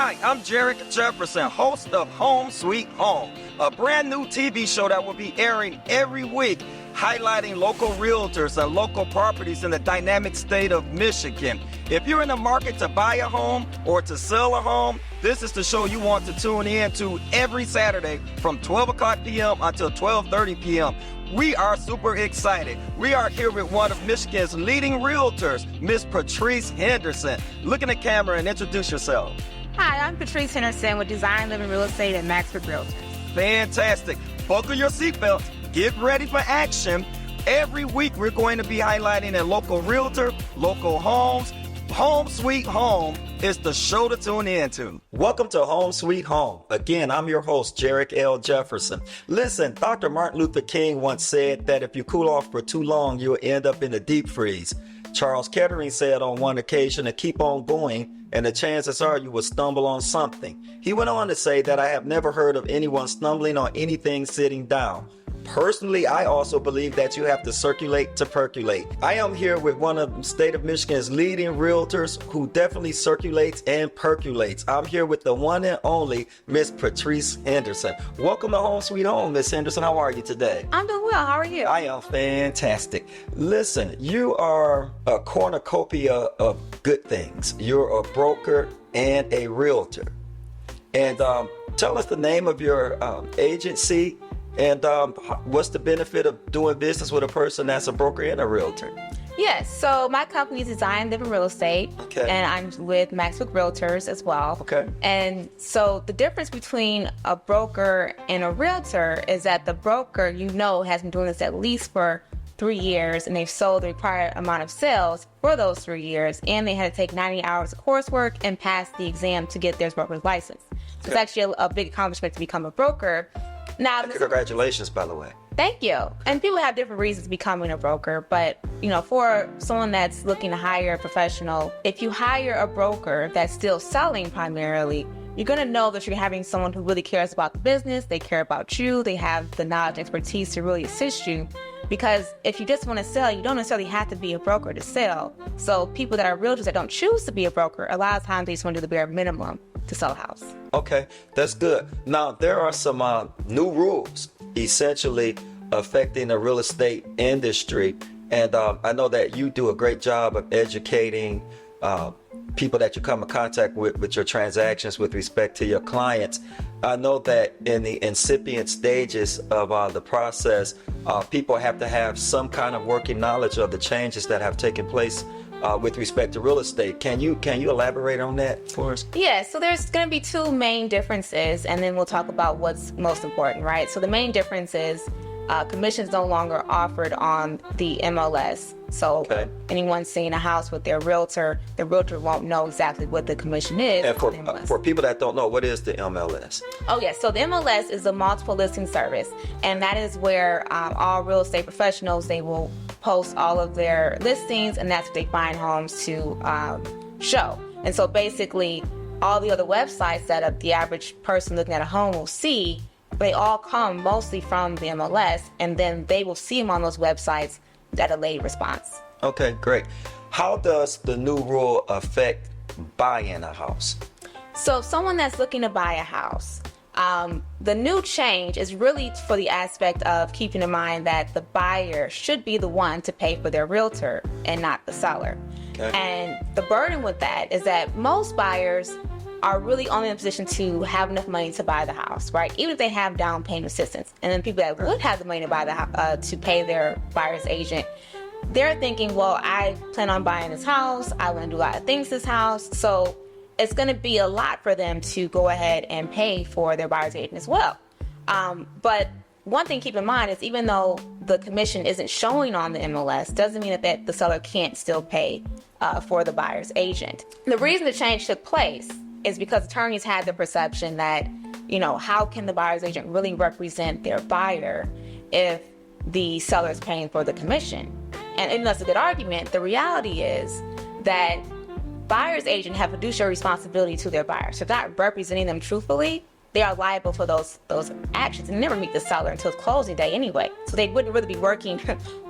Hi, I'm Jarek Jefferson, host of Home Sweet Home, a brand new TV show that will be airing every week, highlighting local realtors and local properties in the dynamic state of Michigan. If you're in the market to buy a home or to sell a home, this is the show you want to tune in to every Saturday from 12 o'clock p.m. until 12:30 p.m. We are super excited. We are here with one of Michigan's leading realtors, Miss Patrice Henderson. Look in the camera and introduce yourself. Hi, I'm Patrice Henderson with Design Living Real Estate at Maxford Realtors. Fantastic. Buckle your seatbelts. Get ready for action. Every week we're going to be highlighting a local realtor, local homes. Home Sweet Home is the show to tune into. Welcome to Home Sweet Home. Again, I'm your host, Jarek L. Jefferson. Listen, Dr. Martin Luther King once said that if you cool off for too long, you'll end up in a deep freeze. Charles Kettering said on one occasion to keep on going, and the chances are you will stumble on something. He went on to say that I have never heard of anyone stumbling on anything sitting down. Personally, I also believe that you have to circulate to percolate. I am here with one of the state of Michigan's leading realtors who definitely circulates and percolates. I'm here with the one and only Miss Patrice Henderson. Welcome to Home Sweet Home, Miss Henderson. How are you today? I'm doing well. How are you? I am fantastic. Listen, you are a cornucopia of good things. You're a broker and a realtor. And tell us the name of your agency. And what's the benefit of doing business with a person that's a broker and a realtor? Yes, so my company is Design Living Real Estate, okay, and I'm with Maxford Realtors as well. Okay. And so the difference between a broker and a realtor is that the broker, has been doing this at least for 3 years, and they've sold the required amount of sales for those 3 years, and they had to take 90 hours of coursework and pass the exam to get their broker's license. So it's actually a big accomplishment to become a broker. Now, congratulations, by the way. Thank you. And people have different reasons becoming a broker, but for someone that's looking to hire a professional, if you hire a broker that's still selling primarily, you're going to know that you're having someone who really cares about the business, they care about you, they have the knowledge and expertise to really assist you. Because if you just want to sell, you don't necessarily have to be a broker to sell. So people that are realtors that don't choose to be a broker, a lot of times they just want to do the bare minimum to sell a house. Okay, that's good. Now, there are some new rules essentially affecting the real estate industry. And I know that you do a great job of educating people that you come in contact with your transactions with respect to your clients. I know that in the incipient stages of the process, people have to have some kind of working knowledge of the changes that have taken place with respect to real estate. Can you elaborate on that for us? Yeah, so there's going to be two main differences, and then we'll talk about what's most important, right? So the main difference is commissions no longer offered on the MLS. So anyone seeing a house with their realtor, the realtor won't know exactly what the commission is. And for people that don't know, what is the MLS? Oh, yes. So the MLS is a multiple listing service, and that is where all real estate professionals, they will post all of their listings, and that's what they find homes to show. And so basically, all the other websites that the average person looking at a home will see, they all come mostly from the MLS, and then they will see them on those websites at a late response. Okay, great. How does the new rule affect buying a house? So someone that's looking to buy a house, the new change is really for the aspect of keeping in mind that the buyer should be the one to pay for their realtor and not the seller. Okay. And the burden with that is that most buyers are really only in a position to have enough money to buy the house, right? Even if they have down payment assistance. And then people that would have the money to buy to pay their buyer's agent, they're thinking, well, I plan on buying this house. I want to do a lot of things to this house. So it's going to be a lot for them to go ahead and pay for their buyer's agent as well. But one thing to keep in mind is even though the commission isn't showing on the MLS, doesn't mean that the seller can't still pay for the buyer's agent. The reason the change took place is because attorneys had the perception that, how can the buyer's agent really represent their buyer if the seller is paying for the commission? And that's a good argument. The reality is that buyer's agent have fiduciary responsibility to their buyers. So if not representing them truthfully, they are liable for those actions and never meet the seller until closing day anyway. So they wouldn't really be working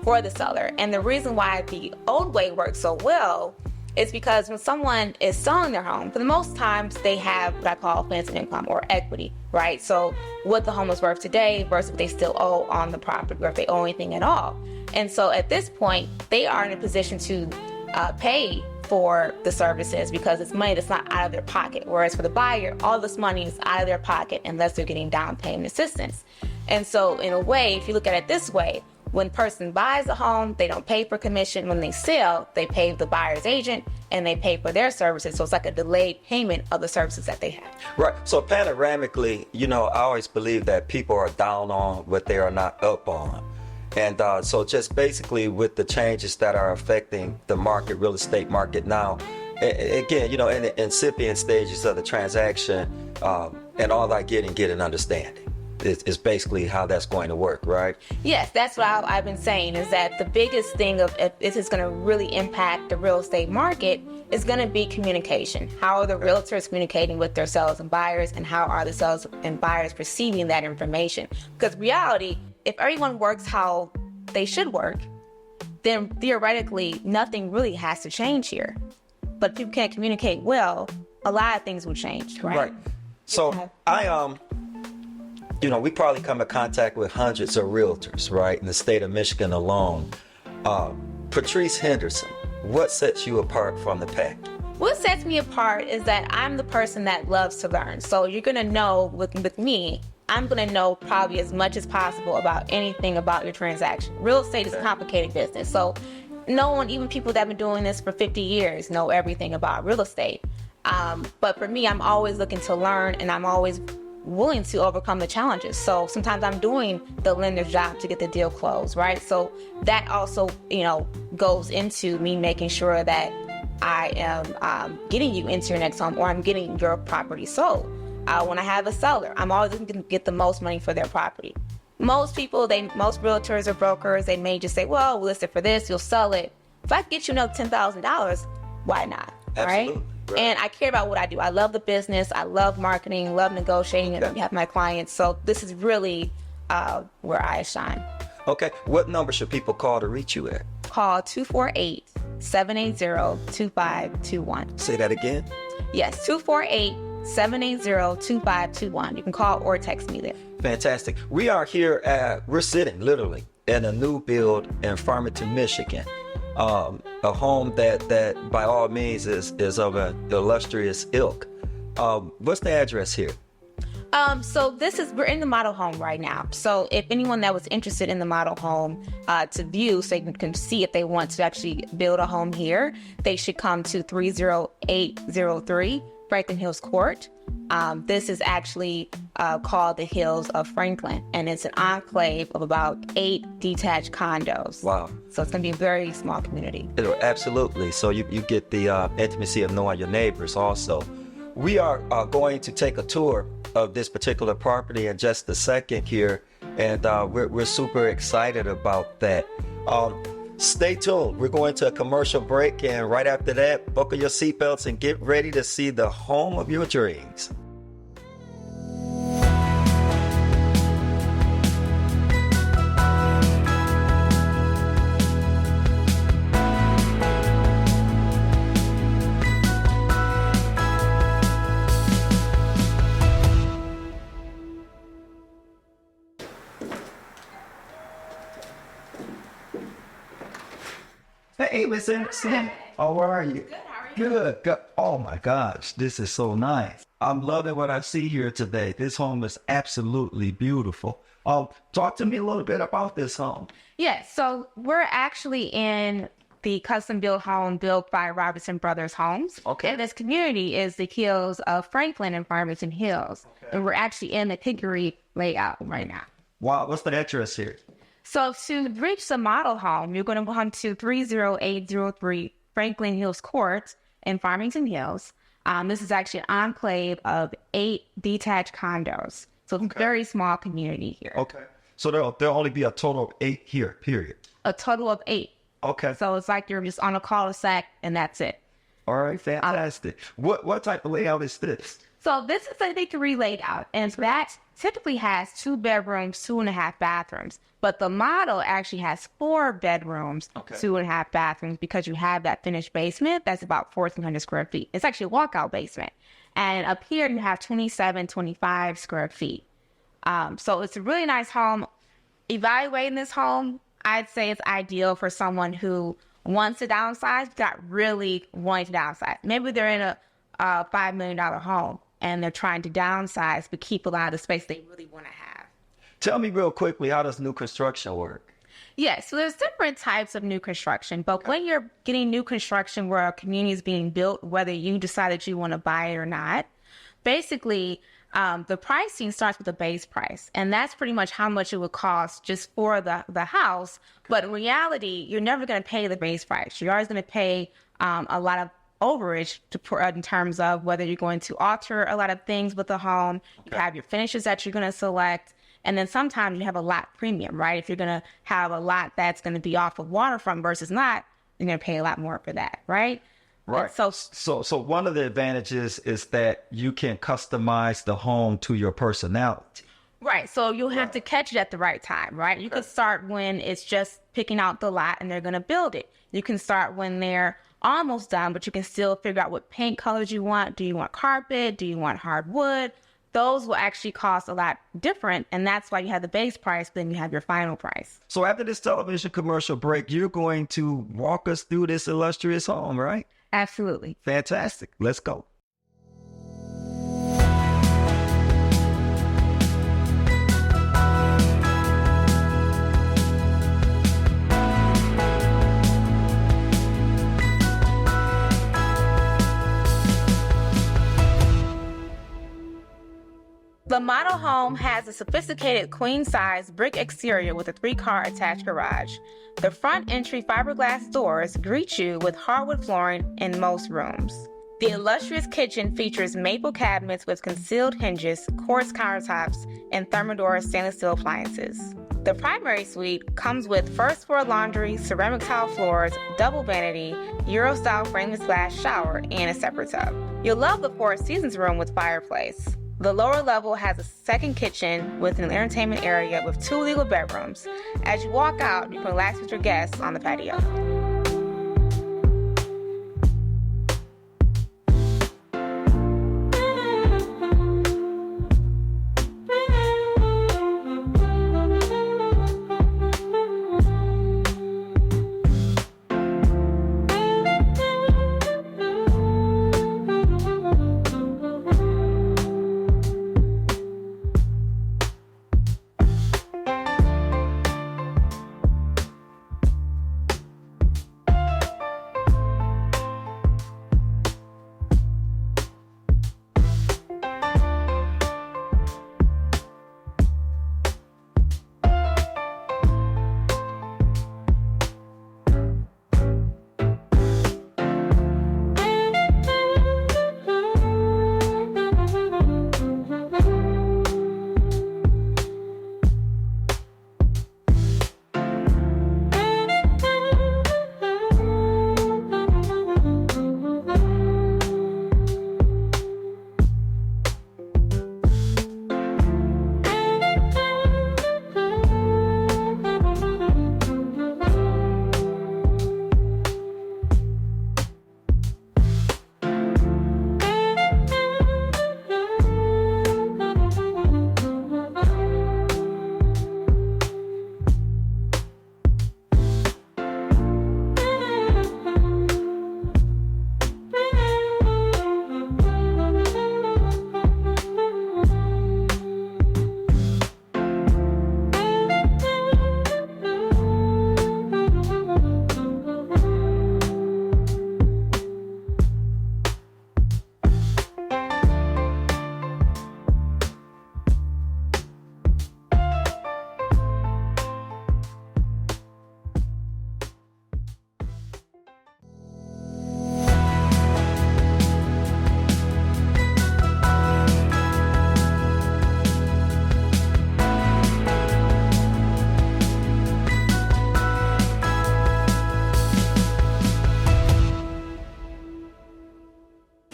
for the seller. And the reason why the old way worked so well It's because when someone is selling their home, for the most times they have what I call financial income or equity, right? So what the home is worth today versus what they still owe on the property, or if they owe anything at all. And so at this point, they are in a position to pay for the services because it's money that's not out of their pocket. Whereas for the buyer, all this money is out of their pocket unless they're getting down payment assistance. And so in a way, if you look at it this way, when a person buys a home, they don't pay for commission. When they sell, they pay the buyer's agent and they pay for their services. So it's like a delayed payment of the services that they have. Right. So panoramically, I always believe that people are down on what they are not up on. And so just basically with the changes that are affecting the market, real estate market now, again, in the incipient stages of the transaction, and all I get an understanding is basically how that's going to work, right? Yes, that's what I've been saying, is that the biggest thing of if this is going to really impact the real estate market is going to be communication. How are the realtors communicating with their sellers and buyers, and how are the sellers and buyers perceiving that information? Because reality, if everyone works how they should work, then theoretically nothing really has to change here. But if people can't communicate well, a lot of things will change, right? Right. So we probably come in contact with hundreds of realtors, right, in the state of Michigan alone. Patrice Henderson, what sets you apart from the pack? What sets me apart is that I'm the person that loves to learn. So you're going to know with me, I'm going to know probably as much as possible about anything about your transaction. Real estate is a complicated business. So no one, even people that have been doing this for 50 years, know everything about real estate. But for me, I'm always looking to learn, and I'm always willing to overcome the challenges. So sometimes I'm doing the lender's job to get the deal closed, right? So that also, goes into me making sure that I am getting you into your next home, or I'm getting your property sold. When I have a seller, I'm always looking to get the most money for their property. Most people, most realtors or brokers, they may just say, well, we'll list it for this, you'll sell it. If I can get you another $10,000, why not? Absolutely. Right? And I care about what I do. I love the business. I love marketing, love negotiating on behalf of my clients. So this is really where I shine. Okay. What number should people call to reach you at? Call 248-780-2521. Say that again? Yes, 248-780-2521. You can call or text me there. Fantastic. We are here we're sitting literally in a new build in Farmington, Michigan. A home that by all means is of an illustrious ilk. What's the address here? So we're in the model home right now. So if anyone that was interested in the model home to view, so they can see if they want to actually build a home here, they should come to 30803 Farmington Hills Court. This is actually called the Hills of Franklin, and it's an enclave of about 8 detached condos. Wow. So it's going to be a very small community. Absolutely. So you get the intimacy of knowing your neighbors also. We are going to take a tour of this particular property in just a second here, and we're super excited about that. Stay tuned. We're going to a commercial break, and right after that, buckle your seatbelts and get ready to see the home of your dreams. Hey, Miss Anderson. How are you? Good, how are you? Good. Oh my gosh, this is so nice. I'm loving what I see here today. This home is absolutely beautiful. Talk to me a little bit about this home. Yes, so we're actually in the custom built home built by Roberston Brothers Homes. Okay. And this community is the Hills of Franklin and Farmington Hills. Okay. And we're actually in the Hickory layout right now. Wow, what's the address here? So to reach the model home, you're going to come to 30803 Franklin Hills Court in Farmington Hills. This is actually an enclave of 8 detached condos. So it's a very small community here. Okay. So there'll only be a total of 8 here, period. A total of 8. Okay. So it's like you're just on a cul-de-sac and that's it. All right, fantastic. What type of layout is this? So this is a victory layout, and that typically has 2 bedrooms, 2.5 bathrooms. But the model actually has 4 bedrooms, 2.5 bathrooms, because you have that finished basement that's about 1,400 square feet. It's actually a walkout basement. And up here you have 25 square feet. So it's a really nice home. Evaluating this home, I'd say it's ideal for someone who wants to downsize, got really wanting to downsize. Maybe they're in a $5 million home and they're trying to downsize but keep a lot of the space they really want to have. Tell me real quickly, how does new construction work? Yeah, so there's different types of new construction, but when you're getting new construction where a community is being built, whether you decide that you want to buy it or not, basically the pricing starts with a base price, and that's pretty much how much it would cost just for the house. But in reality, you're never going to pay the base price. You're always going to pay a lot of overage in terms of whether you're going to alter a lot of things with the home. You have your finishes that you're going to select. And then sometimes you have a lot premium, right? If you're going to have a lot that's going to be off of waterfront versus not, you're going to pay a lot more for that, right? Right. So one of the advantages is that you can customize the home to your personality. Right. So you'll have to catch it at the right time, right? You could start when it's just picking out the lot and they're going to build it. You can start when they're almost done, but you can still figure out what paint colors you want. Do you want carpet? Do you want hardwood? Those will actually cost a lot different, and that's why you have the base price, then you have your final price. So after this television commercial break, you're going to walk us through this illustrious home, right? Absolutely. Fantastic. Let's go. The model home has a sophisticated queen-size brick exterior with a 3-car attached garage. The front entry fiberglass doors greet you with hardwood flooring in most rooms. The illustrious kitchen features maple cabinets with concealed hinges, quartz countertops, and Thermador stainless steel appliances. The primary suite comes with first floor laundry, ceramic tile floors, double vanity, Euro-style frameless glass shower, and a separate tub. You'll love the Four Seasons room with fireplace. The lower level has a second kitchen with an entertainment area with 2 legal bedrooms. As you walk out, you can relax with your guests on the patio.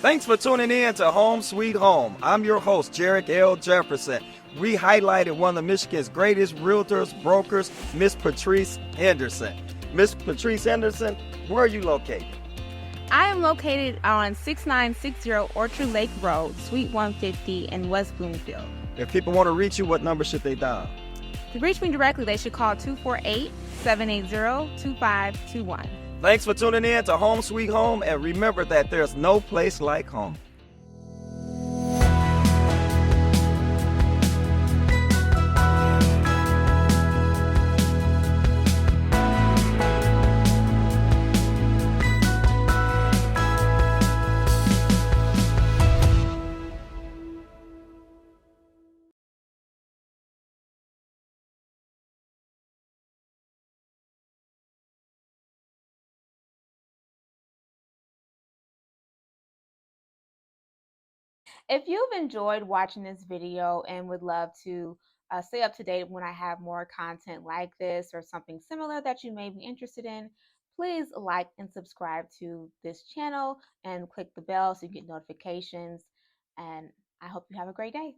Thanks for tuning in to Home Sweet Home. I'm your host, Jarek L. Jefferson. We highlighted one of Michigan's greatest realtors, brokers, Miss Patrice Henderson. Miss Patrice Henderson, where are you located? I am located on 6960 Orchard Lake Road, Suite 150 in West Bloomfield. If people want to reach you, what number should they dial? To reach me directly, they should call 248-780-2521. Thanks for tuning in to Home Sweet Home, and remember that there's no place like home. If you've enjoyed watching this video and would love to stay up to date when I have more content like this or something similar that you may be interested in, please like and subscribe to this channel and click the bell so you get notifications. And I hope you have a great day.